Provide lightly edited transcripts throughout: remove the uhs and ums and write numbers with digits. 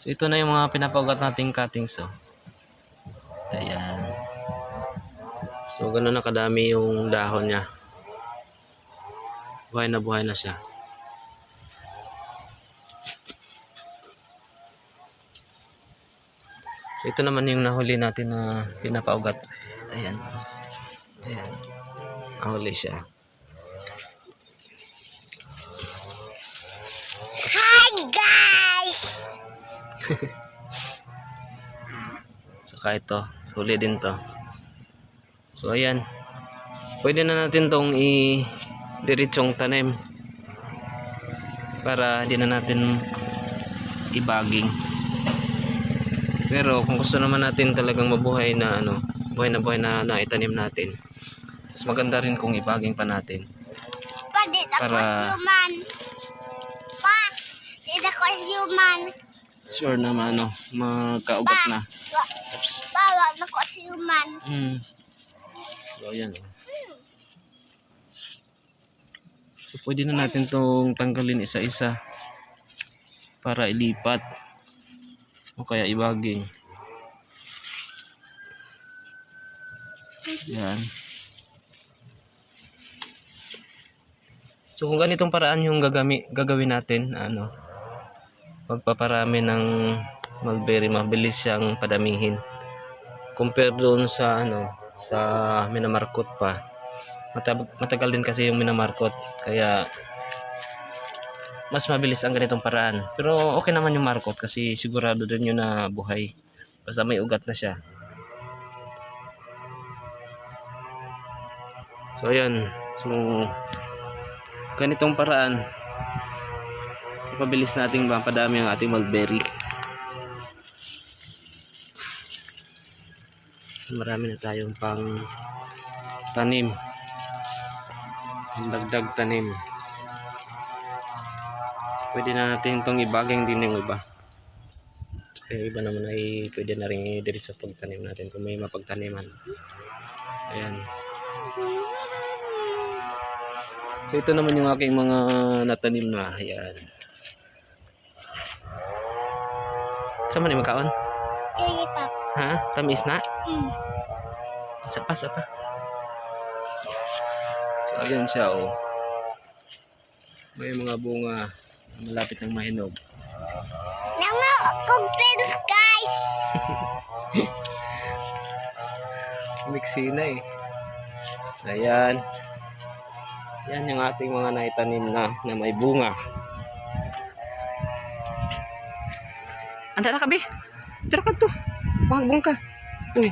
So ito na yung mga pinapaugat nating cuttings. So ayan. So ganoon na kadami yung dahon niya. Buhay na siya. So ito naman yung nahuli natin na pinapaugat. Ayan. Ayan. Nahuli siya. Hi guys! Saka ito, huli din to. So ayan. Pwede na natin tong diretsong tanim para di na natin ibaging. Pero kung gusto naman natin talagang mabuhay na buhay na itanim natin, mas maganda rin kung ibaging pa natin. Pa, di na ko human. Pa, di na ko human. Sure naman magkaugat na. Oops. Pa, wag na ko human. So ayan. So pwede na natin tong tanggalin isa-isa para ilipat o kaya ibaging. Yan. So kung ganitong paraan yung gagawin natin, pagpaparami ng mulberry, mabilis siyang padamihin. Compare doon sa sa minamarkot pa. Matagal din kasi yung minamarkot, kaya mas mabilis ang ganitong paraan. Pero okay naman yung markot kasi sigurado din yun na buhay. Basta may ugat na siya. So ayan. So ganitong paraan, mabilis nating mapadami ang ating mulberry. Marami na tayong pang tanim. Dagdag tanim. Pwede na natin itong ibaging din yung iba. Yung iba naman ay pwede na rin i-diretso sa pagtanim natin kung may mapagtaniman. Ayan. So ito naman yung aking mga natanim na. Ayan. Saan man yung makaon? Lollipop. Ha? Tamis na? Sapa. So ayan siya oh. May mga bunga. Malapit ng mahinog. Nanga akong friends guys. Mixi na eh. So ayan. Yan yung ating mga naitanim na may bunga. Anda na kabi. Tara ka to. Magbong ka. Uy.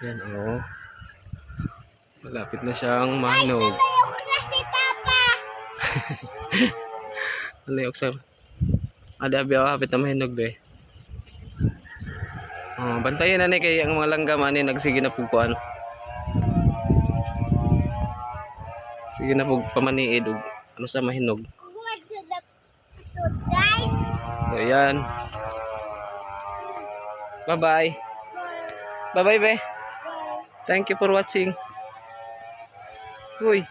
Yan oh. Malapit na siyang mahinog. Ayok na si Papa. Alayok sir. Ada biyaw hapit na mahinog be. Oh, bantayan na ni kay ang mga langgam ani nagsige na pugkuan. Sige na pug pamaniid og ano sa mahinog. So guys. So yan. Bye-bye. Bye-bye be. Thank you for watching. Uy.